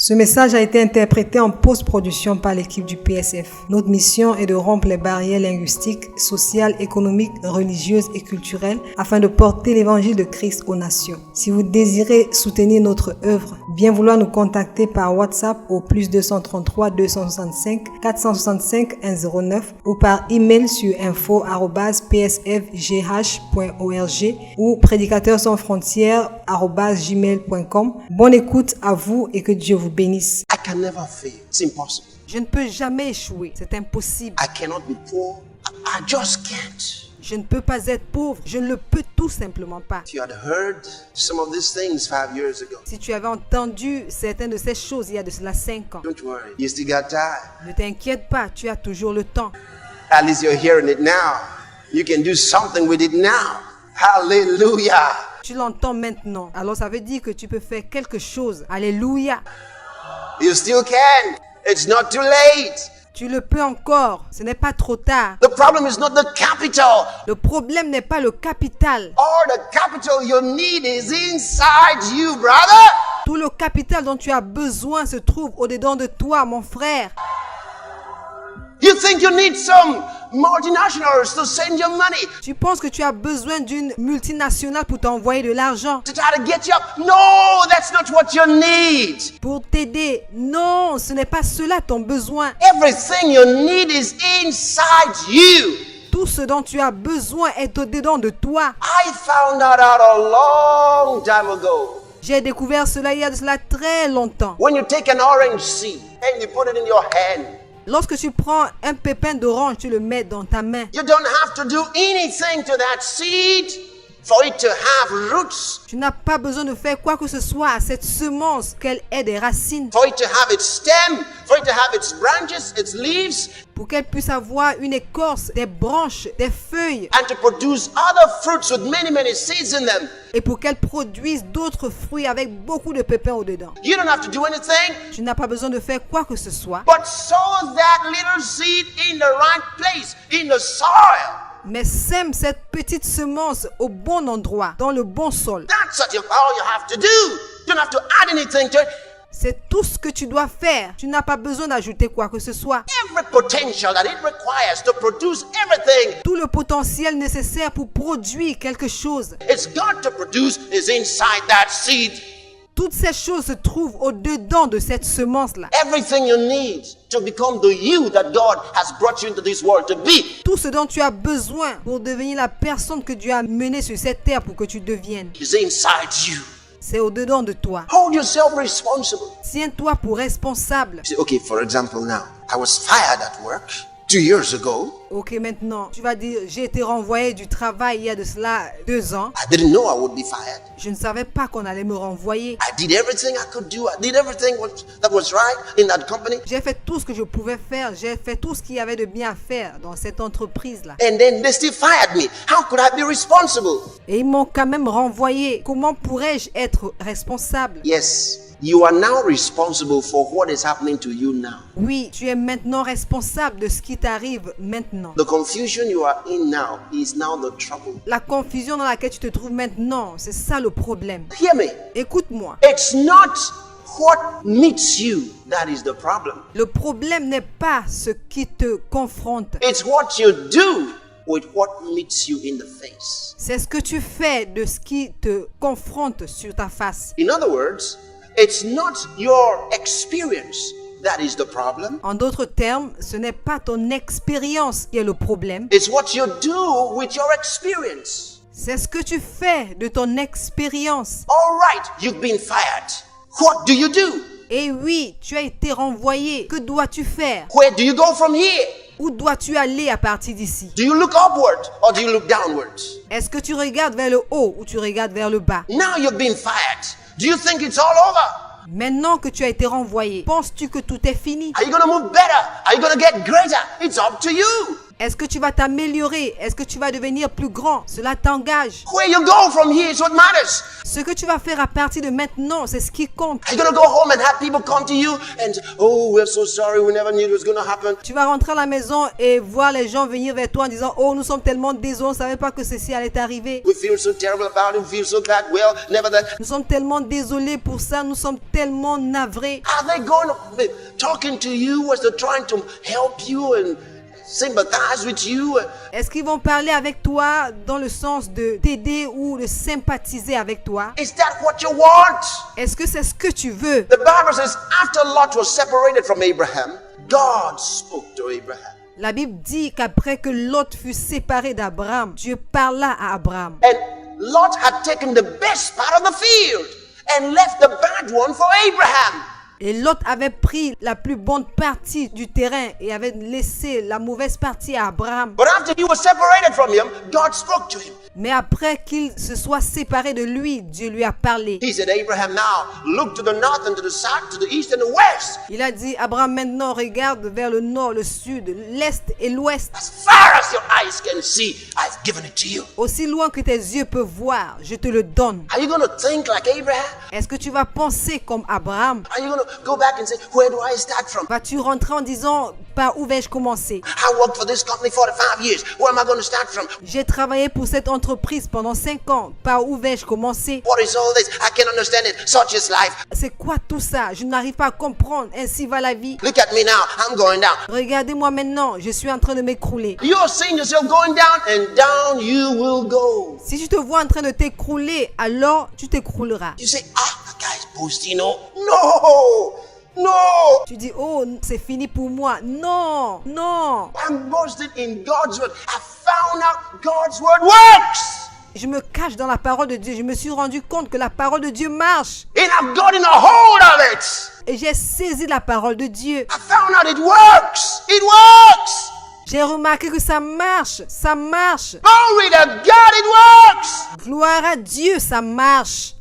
Ce message a été interprété en post-production par l'équipe du PSF. Notre mission est de rompre les barrières linguistiques, sociales, économiques, religieuses et culturelles afin de porter l'évangile de Christ aux nations. Si vous désirez soutenir notre œuvre, bien vouloir nous contacter par WhatsApp au +233 265 465 109 ou par email sur info@psfgh.org ou prédicateurssansfrontières@gmail.com. Bonne écoute à vous et que Dieu vous bénisse. I can never fail. It's impossible. Je ne peux jamais échouer, c'est impossible. I cannot be poor. I just can't. Je ne peux pas être pauvre, je ne le peux tout simplement pas. If you had heard some of these things 5 years ago, Si tu avais entendu certaines de ces choses il y a de cela 5 ans, don't worry. You still got time. ne t'inquiète pas, tu as toujours le temps. At least you're hearing it now. You can do something with it now. Hallelujah. Tu l'entends maintenant, alors ça veut dire que tu peux faire quelque chose. Alléluia. You still can. It's not too late. Tu le peux encore, ce n'est pas trop tard. The problem is not the capital. Le problème n'est pas le capital. All the capital you need is inside you, brother. Tout le capital dont tu as besoin se trouve au-dedans de toi, mon frère. You think you need some multinationals to send you money Tu penses que tu as besoin d'une multinationale pour t'envoyer de l'argent, to try to get you up? No, that's not what you need. pour t'aider. Non, ce n'est pas cela ton besoin. Everything you need is inside you. Tout ce dont tu as besoin est au-dedans de toi. I found that out a long time ago. J'ai découvert cela il y a de cela très longtemps. When you take an orange seed and you put it in your hand, Lorsque tu prends un pépin d'orange, tu le mets dans ta main. you don't have to do anything to that seed for it to have roots, Tu n'as pas besoin de faire quoi que ce soit à cette semence, qu'elle ait des racines, for it to have its stem, for it to have its branches, its leaves, pour qu'elle puisse avoir une écorce, des branches, des feuilles, and to produce other fruits with many, many seeds in them. et pour qu'elle produise d'autres fruits avec beaucoup de pépins au-dedans. You don't have to do anything Tu n'as pas besoin de faire quoi que ce soit, but sow that little seed in the right place, in the soil. mais sème cette petite semence au bon endroit, dans le bon sol. That's all you have to do. You don't have to add anything to it. C'est tout ce que tu dois faire. Tu n'as pas besoin d'ajouter quoi que ce soit. Every potential that it requires to produce everything Tout le potentiel nécessaire pour produire quelque chose, it's got to produce is inside that seed. toutes ces choses se trouvent au-dedans de cette semence-là. Everything you need to become the you that God has brought you into this world to be Tout ce dont tu as besoin pour devenir la personne que Dieu a menée sur cette terre pour que tu deviennes, is inside you. c'est au-dedans de toi. Hold yourself responsible. Tiens-toi pour responsable. You say, okay, for example, now I was fired at work 2 years ago. Ok, maintenant, tu vas dire, j'ai été renvoyé du travail il y a de cela 2 ans. I didn't know I would be fired. Je ne savais pas qu'on allait me renvoyer. I did everything I could do. I did everything that was right in that company. J'ai fait tout ce que je pouvais faire. J'ai fait tout ce qu'il y avait de bien à faire dans cette entreprise-là. And then they still fired me. How could I be responsible? Et ils m'ont quand même renvoyé. Comment pourrais-je être responsable? Yes, you are now responsible for what is happening to you now. Oui, tu es maintenant responsable de ce qui t'arrive maintenant. The confusion you are in now is now the trouble. La confusion dans laquelle tu te trouves maintenant, c'est ça le problème. Hear me. Écoute-moi. It's not what meets you that is the problem. Le problème n'est pas ce qui te confronte. It's what you do with what meets you in the face. C'est ce que tu fais de ce qui te confronte sur ta face. In other words, it's not your experience that is the problem. En d'autres termes, ce n'est pas ton expérience qui est le problème. It's what you do with your experience. C'est ce que tu fais de ton expérience. All right, you've been fired. What do you do? Et oui, tu as été renvoyé. Que dois-tu faire? Where do you go from here? Où dois-tu aller à partir d'ici? Do you look upward or do you look downward? Est-ce que tu regardes vers le haut ou tu regardes vers le bas? Now you've been fired. Do you think it's all over? Maintenant que tu as été renvoyé, penses-tu que tout est fini? Are you going to move better? Are you going to get greater? It's up to you. Est-ce que tu vas t'améliorer? Est-ce que tu vas devenir plus grand? Cela t'engage. Where you go from here is what matters. Ce que tu vas faire à partir de maintenant, c'est ce qui compte. Are you going to go home and have people come to you and say, oh, we're so sorry, we never knew it was going to happen. Tu vas rentrer à la maison et voir les gens venir vers toi en disant, oh, nous sommes tellement désolés, on ne savait pas que ceci allait arriver. We feel so terrible about it, we feel so bad. Well, never that. Nous sommes tellement désolés pour ça, nous sommes tellement navrés. Are they going to be talking to you? Was they trying to help you and sympathize with you? Est-ce qu'ils vont parler avec toi dans le sens de t'aider ou de sympathiser avec toi? Is that what you want? Est-ce que c'est ce que tu veux? The Bible says, after Lot was separated from Abraham, God spoke to Abraham. La Bible dit qu'après que Lot fut séparé d'Abraham, Dieu parla à Abraham. And Lot had taken the best part of the field and left the bad one for Abraham. Et Lot avait pris la plus bonne partie du terrain et avait laissé la mauvaise partie à Abraham. But after he was separated from him, God spoke to him. Mais après qu'il se soit séparé de lui, Dieu lui a parlé. He said, Abraham, now look to the north and to the south, to the east and the west. Il a dit, Abraham, maintenant regarde vers le nord, le sud, l'est et l'ouest. As far as your eyes can see, I've given it to you. Aussi loin que tes yeux peuvent voir, je te le donne. Are you going to think like Abraham? Est-ce que tu vas penser comme Abraham? Are you going to go back and say, where do I start from? Vas-tu rentrer en disant, par où vais-je commencer? I worked for this company 45 years. Where am I going to start from? J'ai travaillé pour cette entreprise pendant 5 ans. Par où vais-je commencer? What is all this? I can't understand it. Such is life. C'est quoi tout ça? Je n'arrive pas à comprendre. Ainsi va la vie. Look at me now. I'm going down. Regardez-moi maintenant. Je suis en train de m'écrouler. You're seeing yourself going down, and down you will go. Si tu te vois en train de t'écrouler, alors tu t'écrouleras. You say, the guy's boasting. No. Tu dis, oh, c'est fini pour moi. Non. I'm boasting in God's word. I found out God's word works. Je me cache dans la parole de Dieu. Je me suis rendu compte que la parole de Dieu marche. And I've gotten a hold of it. Et j'ai saisi la parole de Dieu. I found out it works. It works. J'ai remarqué que ça marche. Ça marche. Glory to God, it works. Gloire à Dieu, ça marche.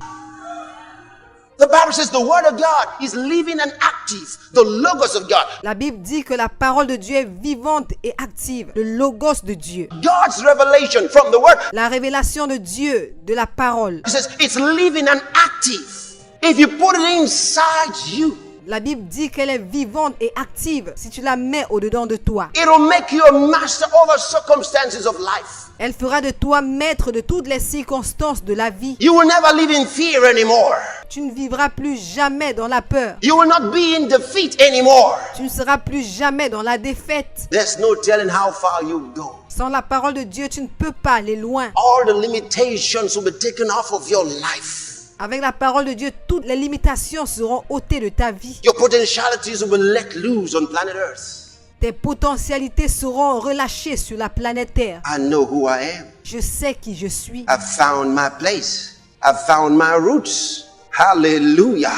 The Bible says the word of God is living and active. The logos of God. La Bible dit que la parole de Dieu est vivante et active. Le logos de Dieu. God's revelation from the word. La révélation de Dieu, de la parole. It says it's living and active. If you put it inside you. La Bible dit qu'elle est vivante et active si tu la mets au-dedans de toi. It'll make you a master over circumstances of life. Elle fera de toi maître de toutes les circonstances de la vie. You will never live in fear anymore. Tu ne vivras plus jamais dans la peur. You will not be in defeat anymore. Tu ne seras plus jamais dans la défaite. There's no telling how far you go. Sans la parole de Dieu, tu ne peux pas aller loin. All the limitations will be taken off of your life. Avec la parole de Dieu, toutes les limitations seront ôtées de ta vie. Your potentialities will be let loose on planet Earth. Tes potentialités seront relâchées sur la planète Terre. I know who I am. Je sais qui je suis. I've found my place. I've found my roots. Hallelujah.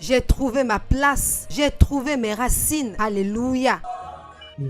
J'ai trouvé ma place. J'ai trouvé mes racines. Alléluia.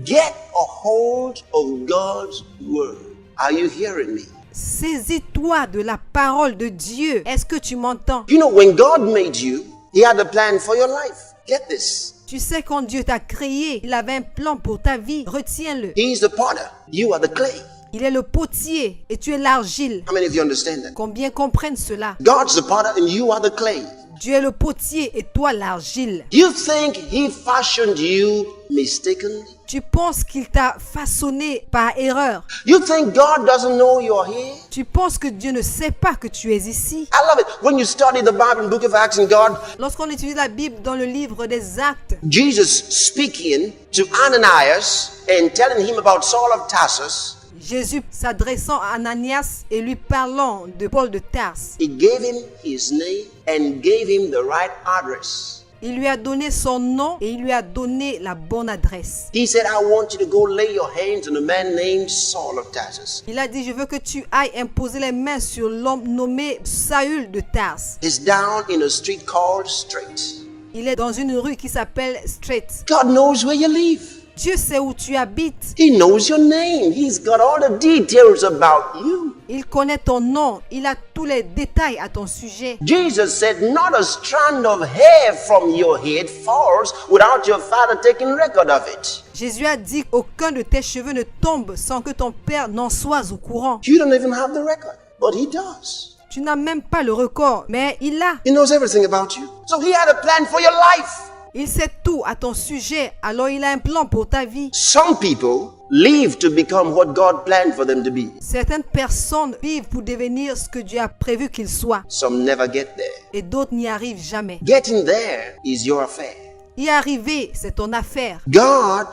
Get a hold of God's word. Are you hearing me? Saisis-toi de la parole de Dieu. Est-ce que tu m'entends? You know, when God made you, He had a plan for your life. Get this. Tu sais, quand Dieu t'a créé, il avait un plan pour ta vie. Retiens-le. He is the potter. You are the clay. Il est le potier et tu es l'argile. How many of you understand that? Combien comprennent cela? God's the potter and you are the clay. Dieu est le potier et toi l'argile. You think He fashioned you mistakenly? Tu penses qu'il t'a façonné par erreur. You think God doesn't know you're here? Tu penses que Dieu ne sait pas que tu es ici. I love it. When you study the Bible in Book of Acts and God, Lorsqu'on étudie la Bible dans le livre des Actes, Jesus speaking to Ananias and telling him about Saul of Tarsus, Jésus s'adressant à Ananias et lui parlant de Paul de Tarse, He gave him his name and gave him the right address. il lui a donné son nom et il lui a donné la bonne adresse. He said, I want you to go lay your hands on a man named Saul of Tarsus. Il a dit, je veux que tu ailles imposer les mains sur l'homme nommé Saül de Tarse. He's down in a street called Straight. Il est dans une rue qui s'appelle Straight. God knows where you live. Dieu sait où tu habites. He knows your name. He's got all the details about you. Il connaît ton nom. Il a tous les détails à ton sujet. Jesus said, not a strand of hair from your head falls without your Father taking record of it. Jésus a dit qu'aucun de tes cheveux ne tombe sans que ton Père n'en soit au courant. You don't even have the record, but He does. Tu n'as même pas le record, mais il l'a. He knows everything about you. So He had a plan for your life. Il sait tout à ton sujet, alors il a un plan pour ta vie. Some people live to become what God planned for them to be. Certaines personnes vivent pour devenir ce que Dieu a prévu qu'ils soient. Some never get there. Et d'autres n'y arrivent jamais. Getting there is your affair. Y arriver, c'est ton affaire. God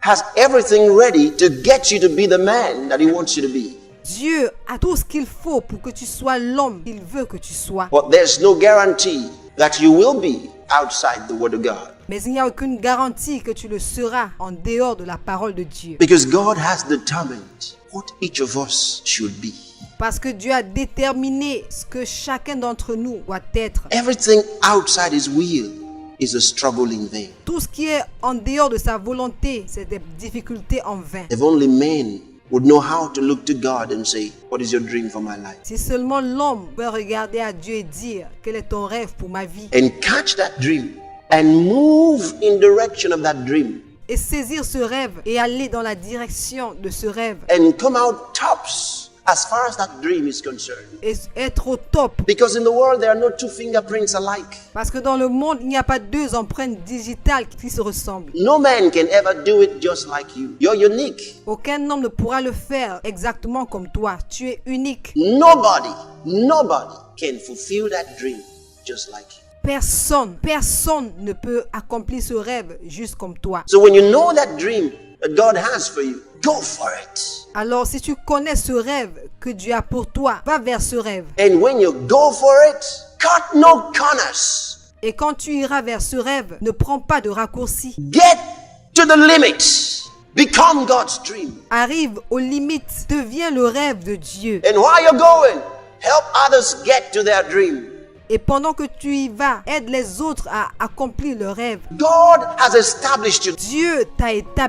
has everything ready to get you to be the man that He wants you to be. Dieu a tout ce qu'il faut pour que tu sois l'homme qu'il veut que tu sois. But there's no guarantee that you will be outside the Word of God. Mais il n'y a aucune garantie que tu le seras en dehors de la parole de Dieu. Because God has determined what each of us should be. Parce que Dieu a déterminé ce que chacun d'entre nous doit être. Everything outside His will is a struggle in vain. Tout ce qui est en dehors de sa volonté, c'est des difficultés en vain. If only men would know how to look to God and say, what is your dream for my life? Si seulement l'homme peut regarder à Dieu et dire, quel est ton rêve pour ma vie? And catch that dream and move in direction of that dream. Et saisir ce rêve et aller dans la direction de ce rêve. And come out tops as far as that dream is concerned. Et être au top. Because in the world there are no two fingerprints alike. Parce que dans le monde, il n'y a pas deux empreintes digitales qui se ressemblent. No man can ever do it just like you. You're unique. Aucun homme ne pourra le faire exactement comme toi. Tu es unique. Nobody can fulfill that dream just like you. Personne ne peut accomplir ce rêve juste comme toi. So when you know that dream that God has for you, go for it. Alors si tu connais ce rêve que Dieu a pour toi, va vers ce rêve. And when you go for it, cut no corners. Et quand tu iras vers ce rêve, ne prends pas de raccourcis. Get to the limit. Become God's dream. Arrive aux limites, deviens le rêve de Dieu. And while you're going, help others get to their dream. Et pendant que tu y vas, aide les autres à accomplir le rêve. God has established you. Dieu t'a établi.